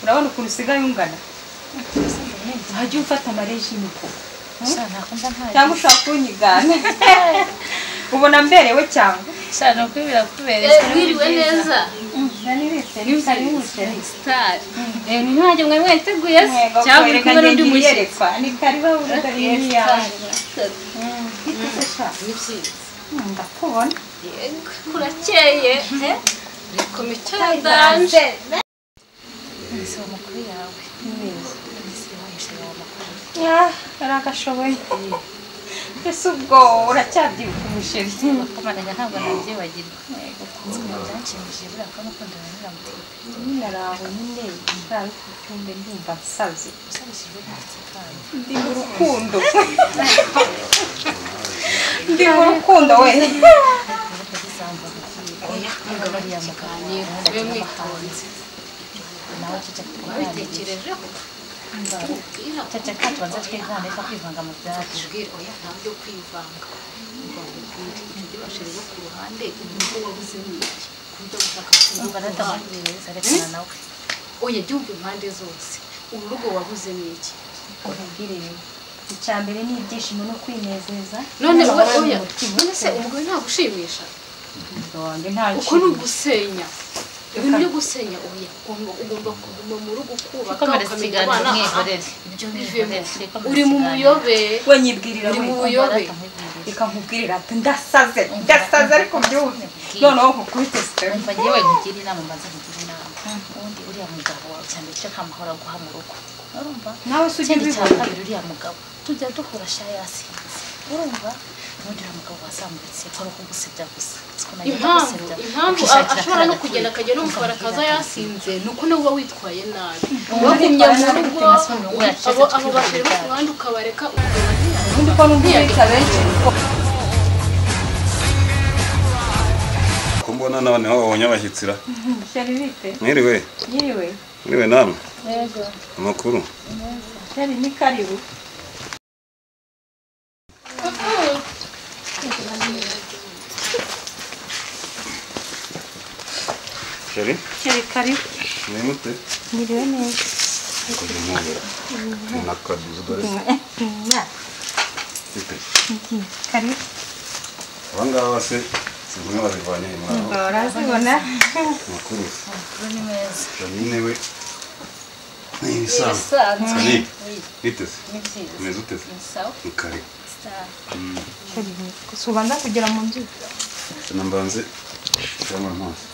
urabona ukuntu usigaye ungana hajya umfata amarejime uko cyangwa ushaka kunyigana ubona mberewe cyangwa shana kwibira kubereza wiriwe neza ni kari umusheri star ni ntaje mwe mwiteguye cyangwa uri kumwe n'undi muyerekwa ni kari bahura dari yawe ndakubona kurakeye komicandanje nzi amakuru yawe aragashoboye ese ubwo uracyabyibuka umusheri bakamanya ntabwo nabyibagirwa byanshimishije buriya ko n'ukunda ntiramuteye nyine araho nyine ntawe kubyumve ndumva nsaze usabishijwe n'igitsakanya ndi mu rukundo ndi mu rukundo we bariya mugani we mwitonze nawe cece wabitekerejeho cece katubanza twigane ko kwivanga mu byacu oya ntabyo kwivanga ibyo bashire no ku ruhande ubwo wabuze n'iki kubyo gushaka barata kubireza rekana nawe oya byumva impande zose urugo wabuze n'iki ubwire icyambere ni ibyishimo no kwinezeza none oya none se umugabo ntagushimisha wanjye nta uko ni ugusenya ibintu byo gusenya oya ugomba kuguma mu rugo kubaka ukamenya abana ibyo bivemo uri mu muyobe we nyibwirira uri mu buyobe reka nkubwirira ati ndasaze ariko byumve noneho nkukubite sitari umva ngewe nkugira inama mbanza nkugira inama ubundi uriya mugabo wawe cyane cyo nta mahoro aguha mu rugo urumva nawe se ujya ikindi cya ubibona kabiri uriya mugabo tujya duhura sha yasinze urumva ubundi uriya mugabo wasamutse ko ari ukugusebya gusa impamvu ashobora no kugenda akajya no mukabara akaza yasinze nuko nawe uba witwaye nabi wagumye mu rugo abo bashire mu ruhande ukabareka ubundi ko numvise benshi kumbona none ho wabonye abashyitsira sheri bite mwiriwe mwiriwe namwe yego amakuru sheri ni karibu sheri karibu ni mute mwiriwe neza nakaduze dore karibu abangaba se sinzi bazivanye imwana urazibona amakuru ni meza Janine we ni ibisanzwe ni biteze umeze uteze ni kare gusa ubanza kugera mu nzu nambanze cyangwa ntose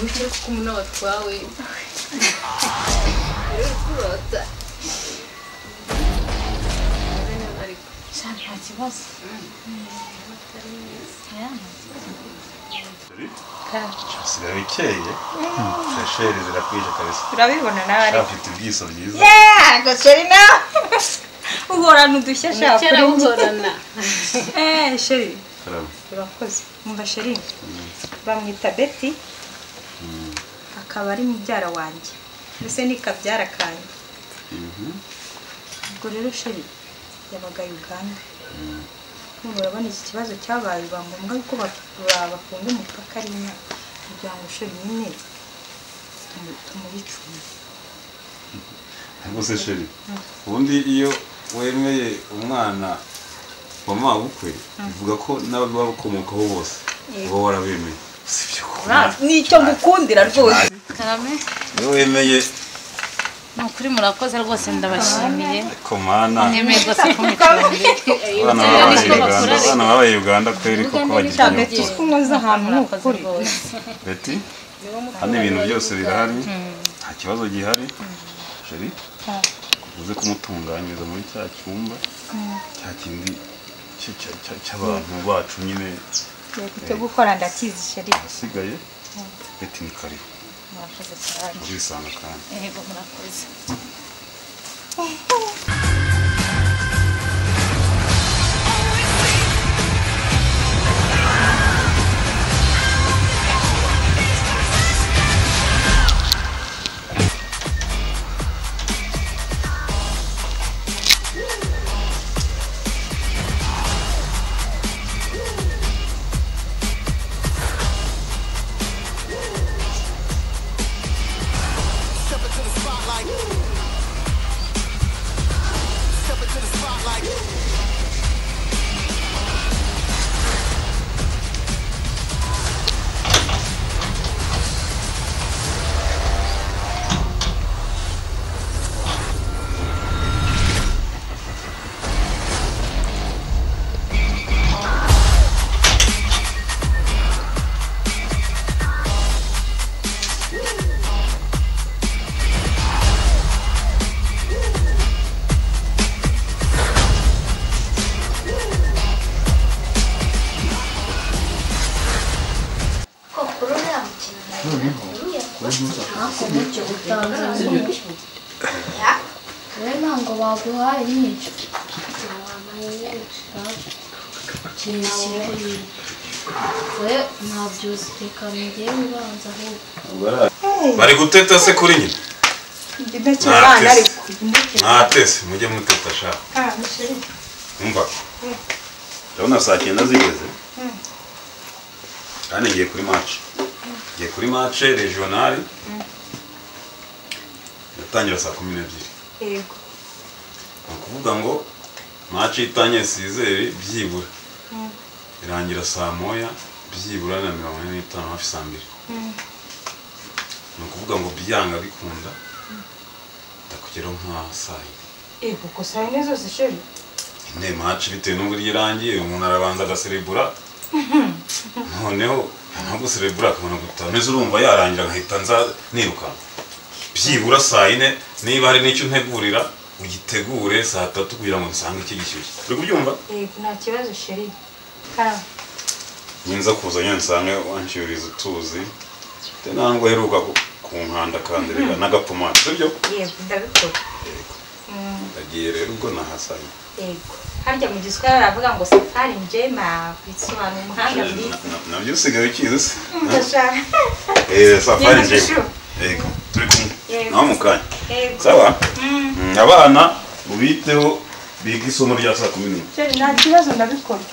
Mucho como no watwawe kurota nta kibazo sigaye ikeye fresheri zirakwije kabisa urabibona nawe ariko afite ubwiso bwiza yego sheri nawe uhorana udushya shaka kera uhorana sheri karabo urakoze umva sheri bamwita Betty akaba ari mubyara wanjye mbese ni kabyara kanjye ubwo rero sheri yabaga Uganda urabona iki kibazo cyabaye biba ngombwa yuko bafunga umupaka ari imyaka kugira ngo sheri nyine tumubicunge ariko se sheri ubundi iyo wemeye umwana wa mabukwe bivuga ko n'ababa bakomokaho bose uba warabemeye sibyo nicyo ngukundira rwose karame iyo wemeye nukuri murakoze rwose ndabashimiye ko mana nemeye rwose ko mucumbi abana babaye Uganda kweri koko bagiye Betty kumwoza ahantu n'ukuri Betty hano ibintu byose birahari nta kibazo gihari sheri uze kumutunganyiriza muri cya cyumba cya kindi cy'abantu bacu nyine cyo gukora ndakizi sheri asigaye Betty ni karibu murakoze cyane urisanga kandi yego murakoze baguhaye n'icyo kirekire we ntabyuzi reka ngiye ubanza ahubwo bari guteta se kuri nyine ndekera abana ariko mwatese mujye muteta shaka Michelle umva ndabona saa 9 zigeze kandi ngiye kuri match regional yatangira saa 12 yego ukuvuga ngo match itanye sizere byibura irangira saa 1 byibura na 45 hafi saa 2 nukuvuga ngo byanga bikunda ndakugera nka saa 4 yego ko saa 4 zose sheri ne match bitewe n'uburyo irangiye umuntu arabanza agaserebura noneho ntabwo serebura akabona gutaha neza urumva yarangira nkahita nza niruka byibura saa 4 niba hari n'icyo ntegurira ugitegure saa 3 kugira ngo nsange iki gishyushye uri kubyumva yego nta kibazo sheri kara nyinza kuzanya nsange wanshyuriza utuzi tenangwa heruka ku nkanda kanderera n'agapomade sibyo yego ndabikora ndagiye rero ubwo nahasaye yego harya mu giswahili baravuga ngo safari njema bisobanura umuhanda mwiza nabyo usigaye ukizi se ndashaka safari njema yego turi kumwe naho mu kanya sawa abana ubiteho biga isomo rya saa 10 sheri nta kibazo ndabikora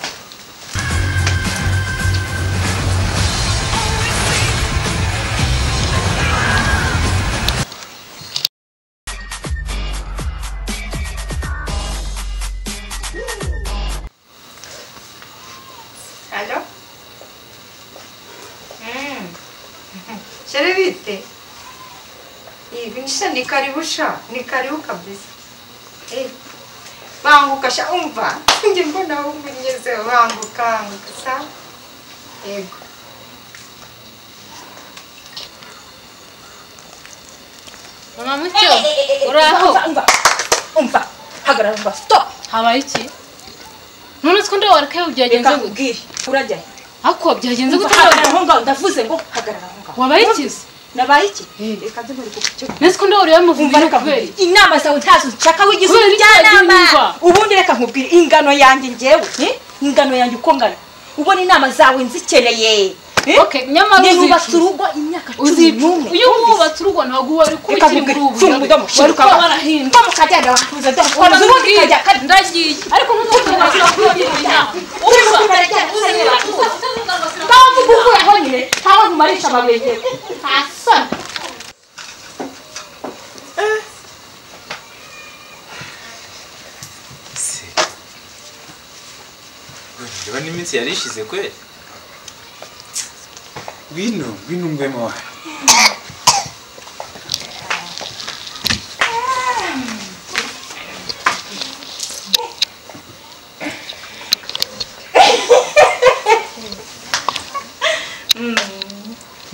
Aló? Sheri vite? Hivi ni karibu sha, ni karibu kabisa. Banguka sha umva. Nje mbona umenyeze banguka sa. Yego. mama mucyo uraho Umva. Hagarara umva. Stop. habaye iki none twende warakaye byagenze gute Ubwire. Urajya. ako byagenze gute Hagarara aho ngaho ndavuze ngo hagarara aho ngaho. wabaye iki Nabaye iki? Reka nze muri kucyo. nese ko ndawuri yamuvumbira Umva kubera inama zawe ntazo nshaka wigize Kubera iki umujyanama. utabyumva? Ubundi reka nkubwire ingano yanjye ngewe, ingano yanjye uko ngana. Ubona inama zawe nzikeneye. okay nyamara Nubatse urugo imyaka 11. uyu wubatse urugo ntabwo wari Reka kubikira nkubwire muri ubu cyumuga wari kuba warahinda Ko mukajyana wakuza dukora ubundi kajya kandi ndagiye ariko n'umuntu washaka kugira inama urimo kubarajyana usanye Bavuga uko yahonye, hawo mumarisha amabenge. Asa. Ndabona iminsi yarishize kweli. Ngwino ngwemo wawe.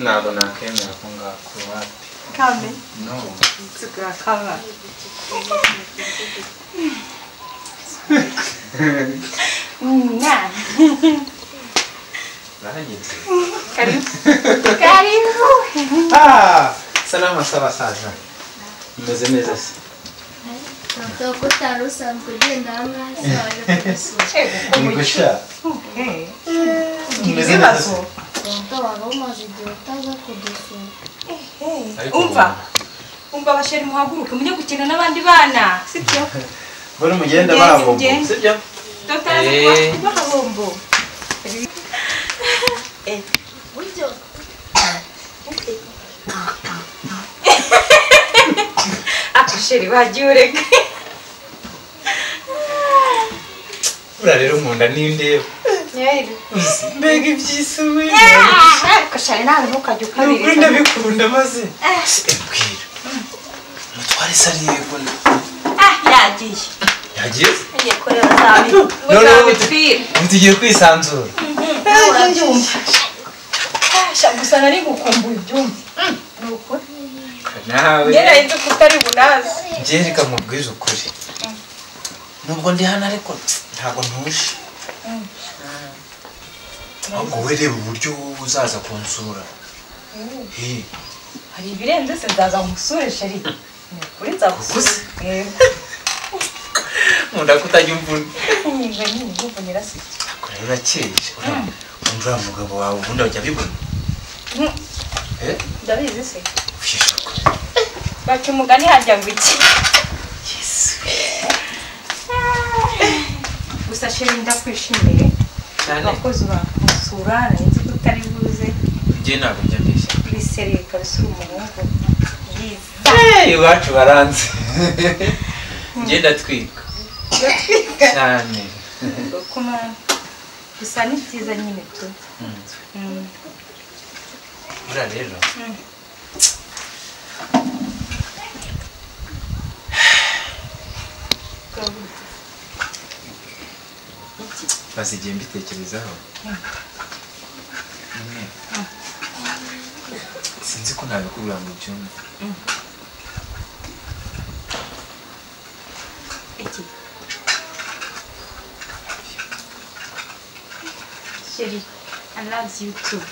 Ntabwo nakemera ko ngakura Kame. no Tugakaba. Na. Rahanyitse. Karibu. Salama sawa saza. Meze neza se. Ntabwo utari usanzwe ugenda hamwe hasi waje kudusura. Nigusha. Meze neza se. Ibibazo. Tonto wari umaze igihe utaza kudusura. Umva basheri muhaguruke mujye gukina n'abandi bana sibyo Bora mugenda babombo sibyo? Dr. Bahombo Buryo Akasheri bagiureke Ura rero munda ninde Nyeri mbega ibyisuwe. Akasheri nawe ntukajye ukabiri Nukuri ndabikunda maze. Mbwira. Mutware sariye bona. yagiye Yagiye? Agiye korera zabi Twira Tugiye kwisanzura. urabyumva gusa nari gukumbuye ibyumva nuko Nawe. ngera inzu kutari bunazi Jerika mubwiza ukuri. Nubwo ndi hano ariko ntabwo ntuje. Ahubwo wereba uburyo uzaza kunsura. hari ibirenze se ndaza umusure sheri kuri nzagusura nkunda kutajya umvuna nyinga nyine nkuvunira se ariko rero urakeje uriya mugabo wawe ubundi wajya abibona ndabizi se ufishe ukuri baca umugani harya ngo iki gusa sheri ndakwishimiye abakozi bakusura nzi ko utari buze njye ntabwo njya mbeshya kuri seri kabisa uri umuhungu mwiza iwacu baranze njye ndatwika cyane gusa ni byiza nyine tu buriya rero maze igihe mbitekerezaho sinzi ko ntabikubwira ngo ubyumve iki Sherry, I love you too.